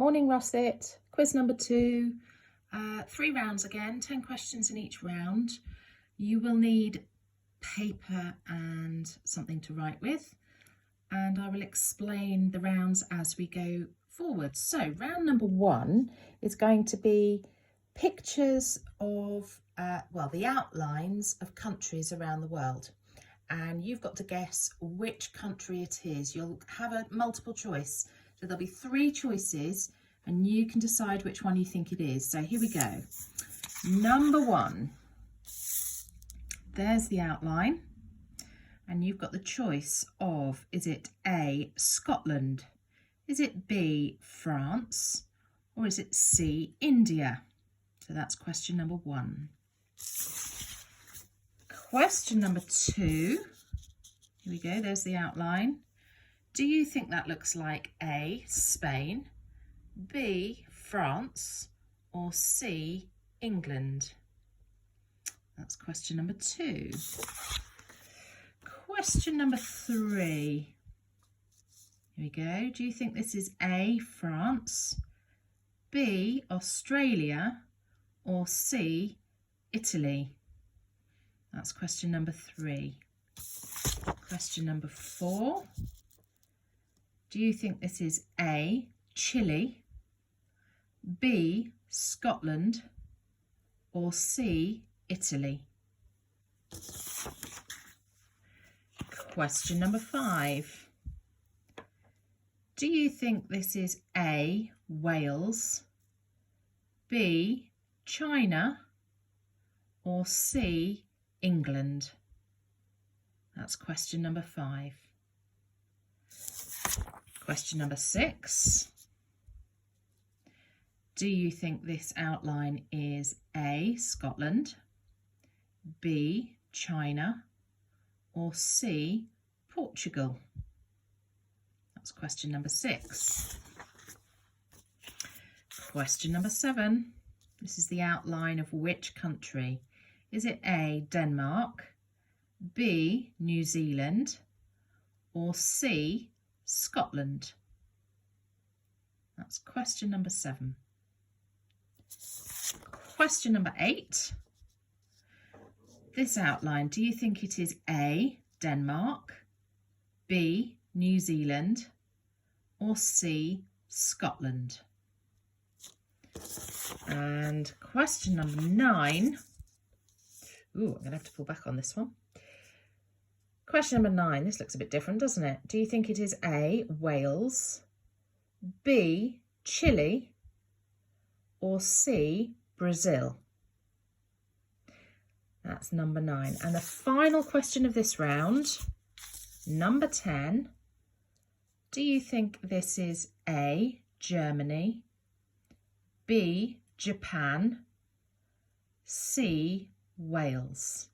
Morning, Russet. Quiz number 2. 3 rounds again, 10 questions in each round. You will need paper and something to write with, and I will explain the rounds as we go forward. So round number 1 is going to be pictures of, the outlines of countries around the world. And you've got to guess which country it is. You'll have a multiple choice. So there'll be 3 choices and you can decide which one you think it is. So here we go. Number 1. There's the outline. And you've got the choice of, is it A, Scotland? Is it B, France? Or is it C, India? So that's question number 1. Question number 2. Here we go, there's the outline. Do you think that looks like A, Spain, B, France, or C, England? That's question number 2. Question number 3. Here we go. Do you think this is A, France, B, Australia, or C, Italy? That's question number 3. Question number 4. Do you think this is A, Chile, B, Scotland, or C, Italy? Question number 5. Do you think this is A, Wales, B, China, or C, England? That's question number 5. Question number 6. Do you think this outline is A, Scotland, B, China, or C, Portugal? That's question number 6. Question number 7. This is the outline of which country? Is it A, Denmark, B, New Zealand, or C, Scotland? That's question number 7. Question number 8. This outline, do you think it is A, Denmark, B, New Zealand, or C, Scotland? And question number 9. Ooh, I'm going to have to pull back on this one. Question number 9. This looks a bit different, doesn't it? Do you think it is A, Wales, B, Chile, or C, Brazil? That's number 9. And the final question of this round, number 10. Do you think this is A, Germany, B, Japan, C, Wales?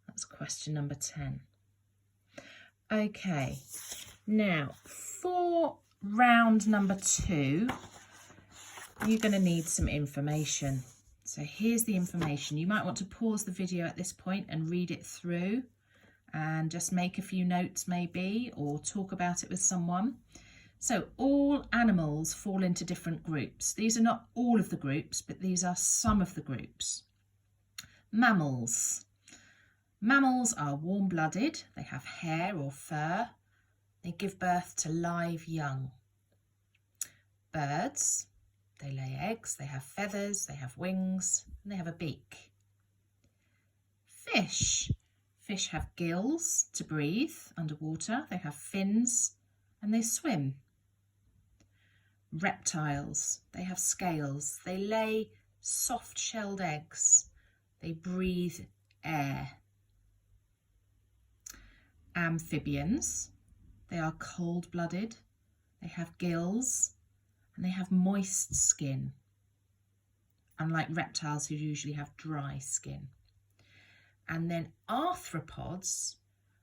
That's question number 10. Okay, now for round number 2, you're going to need some information. So here's the information. You might want to pause the video at this point and read it through and just make a few notes maybe, or talk about it with someone. So all animals fall into different groups. These are not all of the groups, but these are some of the groups. Mammals. Mammals are warm-blooded. They have hair or fur. They give birth to live young. Birds. They lay eggs, they have feathers, they have wings, and they have a beak. Fish. Fish have gills to breathe underwater. They have fins and they swim. Reptiles. They have scales. They lay soft-shelled eggs. They breathe air. Amphibians. They are cold-blooded. They have gills. And they have moist skin, unlike reptiles who usually have dry skin. And then arthropods,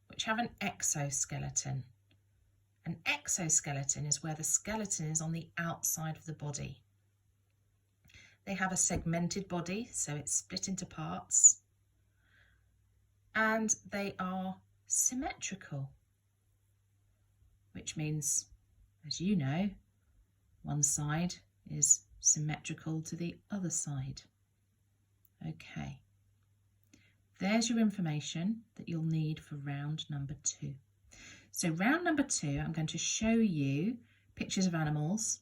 which have an exoskeleton. An exoskeleton is where the skeleton is on the outside of the body. They have a segmented body, so it's split into parts. And they are symmetrical, which means, as you know, One side is symmetrical to the other side. Okay, there's your information that you'll need for round number 2. So round number 2, I'm going to show you pictures of animals.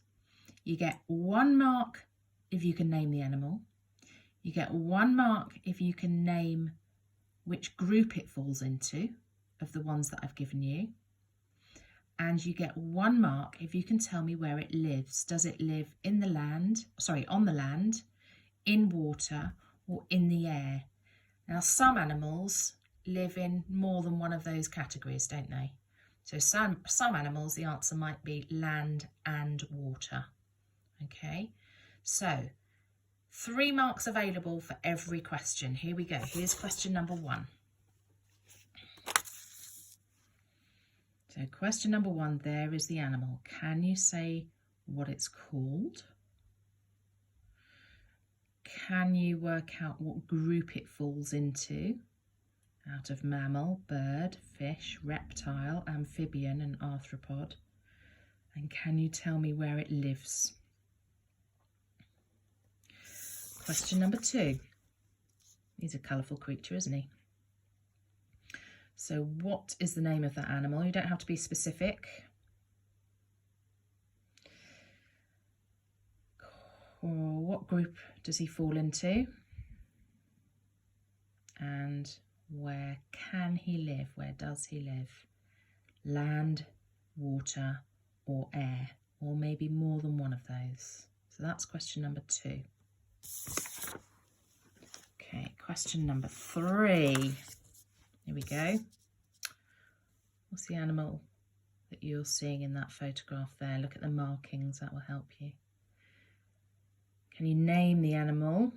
You get 1 mark if you can name the animal. You get 1 mark if you can name which group it falls into of the ones that I've given you. And you get 1 mark if you can tell me where it lives. Does it live in the land, on the land, in water, or in the air? Now, some animals live in more than one of those categories, don't they? So some animals, the answer might be land and water. Okay, so 3 marks available for every question. Here we go. Here's question number 1. So question number 1, there is the animal. Can you say what it's called? Can you work out what group it falls into? Out of mammal, bird, fish, reptile, amphibian and arthropod. And can you tell me where it lives? Question number 2. He's a colourful creature, isn't he? So what is the name of that animal? You don't have to be specific. Or what group does he fall into? And where can he live? Where does he live? Land, water, or air? Or maybe more than one of those. So that's question number 2. Okay, question number 3. Here we go. What's the animal that you're seeing in that photograph there? Look at the markings, that will help you. Can you name the animal?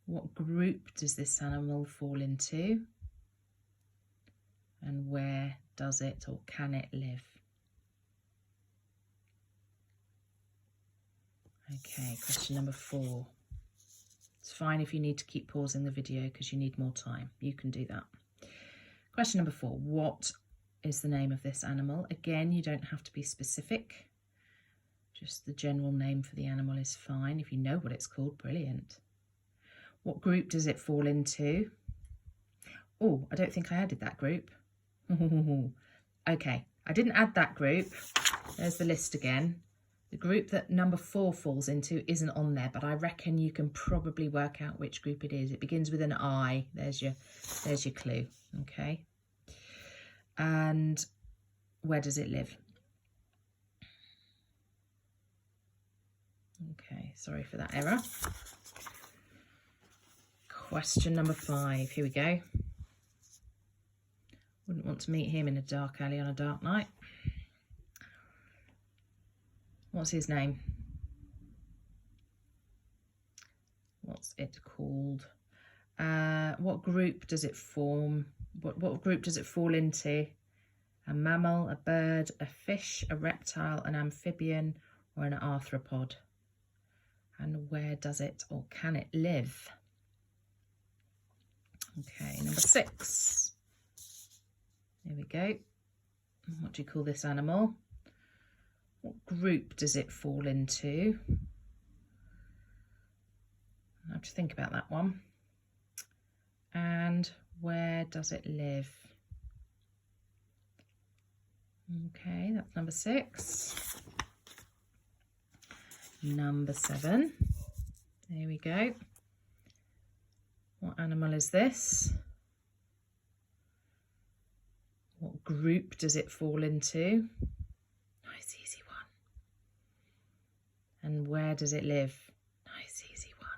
What group does this animal fall into? And where does it or can it live? Okay, question number 4. It's fine if you need to keep pausing the video because you need more time. You can do that. Question number 4. What is the name of this animal? Again, you don't have to be specific. Just the general name for the animal is fine. If you know what it's called, brilliant. What group does it fall into? Oh, I don't think I added that group. Okay, I didn't add that group. There's the list again. The group that number 4 falls into isn't on there, but I reckon you can probably work out which group it is. It begins with an I. There's your clue. Okay. And where does it live? Okay, sorry for that error. Question number 5. Here we go. Wouldn't want to meet him in a dark alley on a dark night. What's his name? What's it called? What group does it form? What group does it fall into? A mammal, a bird, a fish, a reptile, an amphibian, or an arthropod? And where does it or can it live? Okay, number 6. Here we go. What do you call this animal? What group does it fall into? I have to think about that one. And where does it live? Okay, that's number 6. Number 7. There we go. What animal is this? What group does it fall into? Nice easy one. And where does it live? Nice easy one.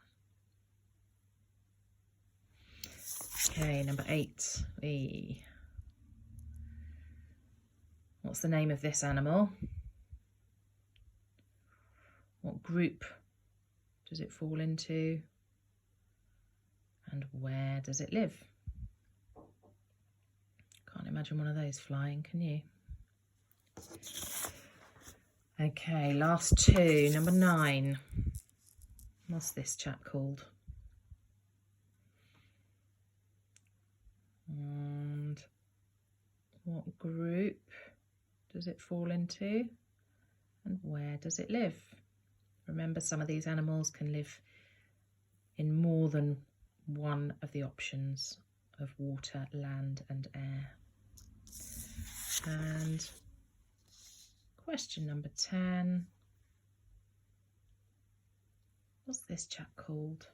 Okay, number 8. What's the name of this animal? What group does it fall into? And where does it live? Can't imagine one of those flying, can you? Okay, last 2. Number 9. What's this chap called? And what group does it fall into? And where does it live? Remember, some of these animals can live in more than one of the options of water, land and air. And question number 10. What's this chap called?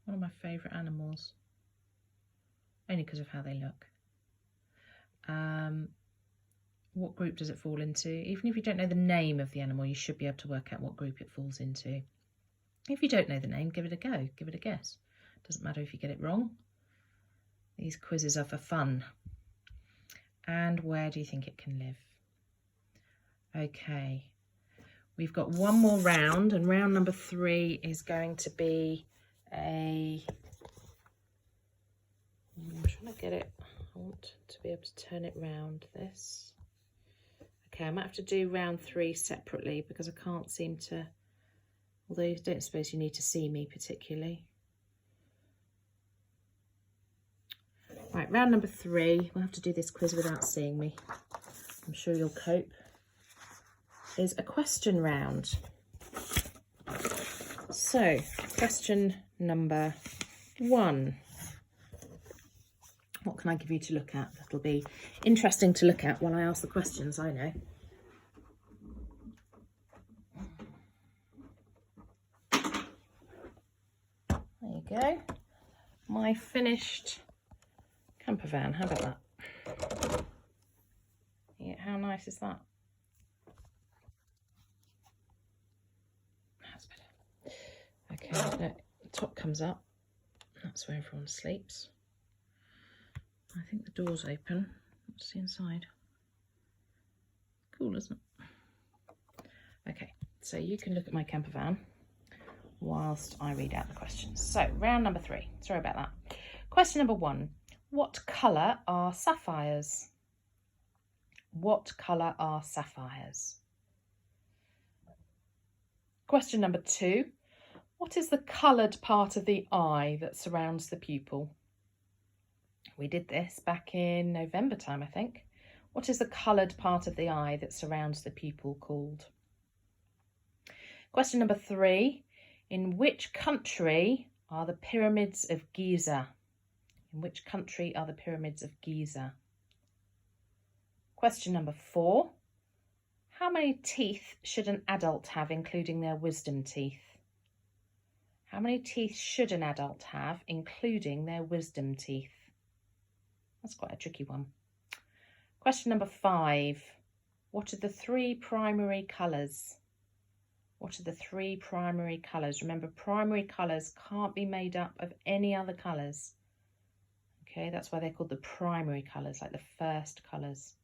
One of my favourite animals. Only because of how they look. What group does it fall into? Even if you don't know the name of the animal, you should be able to work out what group it falls into. If you don't know the name, give it a go, give it a guess. Doesn't matter if you get it wrong. These quizzes are for fun. And where do you think it can live? Okay, we've got one more round, and round number 3 is going to be I'm trying to get it. I want to be able to turn it round this. Okay, I might have to do round 3 separately because I can't seem to, although I don't suppose you need to see me particularly. Right, round number 3, we'll have to do this quiz without seeing me. I'm sure you'll cope. Is a question round. So, question number 1. What can I give you to look at? That'll be interesting to look at while I ask the questions, I know. There you go. My finished camper van. How about that? Yeah, how nice is that? That's better. Okay, look, the top comes up. That's where everyone sleeps. I think the door's open. Let's see inside. Cool, isn't it? Okay, so you can look at my camper van whilst I read out the questions. So, round number 3. Sorry about that. Question number 1. What colour are sapphires? What colour are sapphires? Question number 2. What is the coloured part of the eye that surrounds the pupil? We did this back in November time, I think. What is the coloured part of the eye that surrounds the pupil called? Question number 3. In which country are the pyramids of Giza? In which country are the pyramids of Giza? Question number 4. How many teeth should an adult have, including their wisdom teeth? How many teeth should an adult have, including their wisdom teeth? That's quite a tricky one. Question number 5. What are the 3 primary colours? What are the 3 primary colours? Remember, primary colours can't be made up of any other colours. Okay, that's why they're called the primary colours, like the first colours.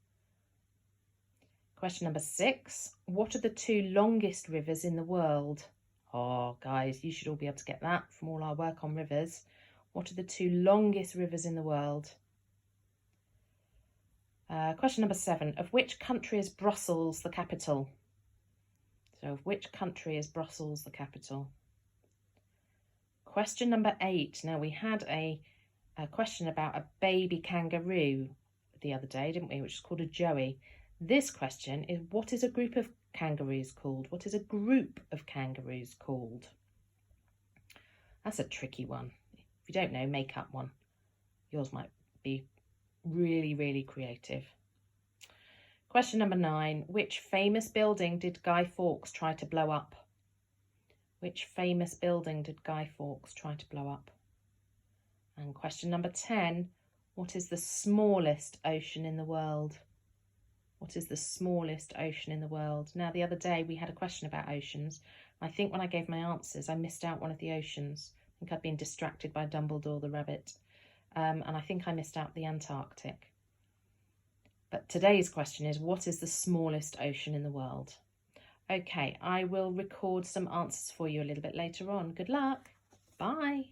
Question number 6. What are the 2 longest rivers in the world? Oh, guys, you should all be able to get that from all our work on rivers. What are the 2 longest rivers in the world? Question number 7. Of which country is Brussels the capital? So, of which country is Brussels the capital? Question number 8. Now, we had a question about a baby kangaroo the other day, didn't we? Which is called a joey. This question is, what is a group of kangaroos called? What is a group of kangaroos called? That's a tricky one. If you don't know, make up one. Yours might be really, really creative. Question number 9. Which famous building did Guy Fawkes try to blow up? Which famous building did Guy Fawkes try to blow up? And question number 10. What is the smallest ocean in the world? What is the smallest ocean in the world? Now, the other day we had a question about oceans. I think when I gave my answers, I missed out one of the oceans. I think I'd been distracted by Dumbledore the rabbit. And I think I missed out the Antarctic. But today's question is, what is the smallest ocean in the world? Okay, I will record some answers for you a little bit later on. Good luck. Bye.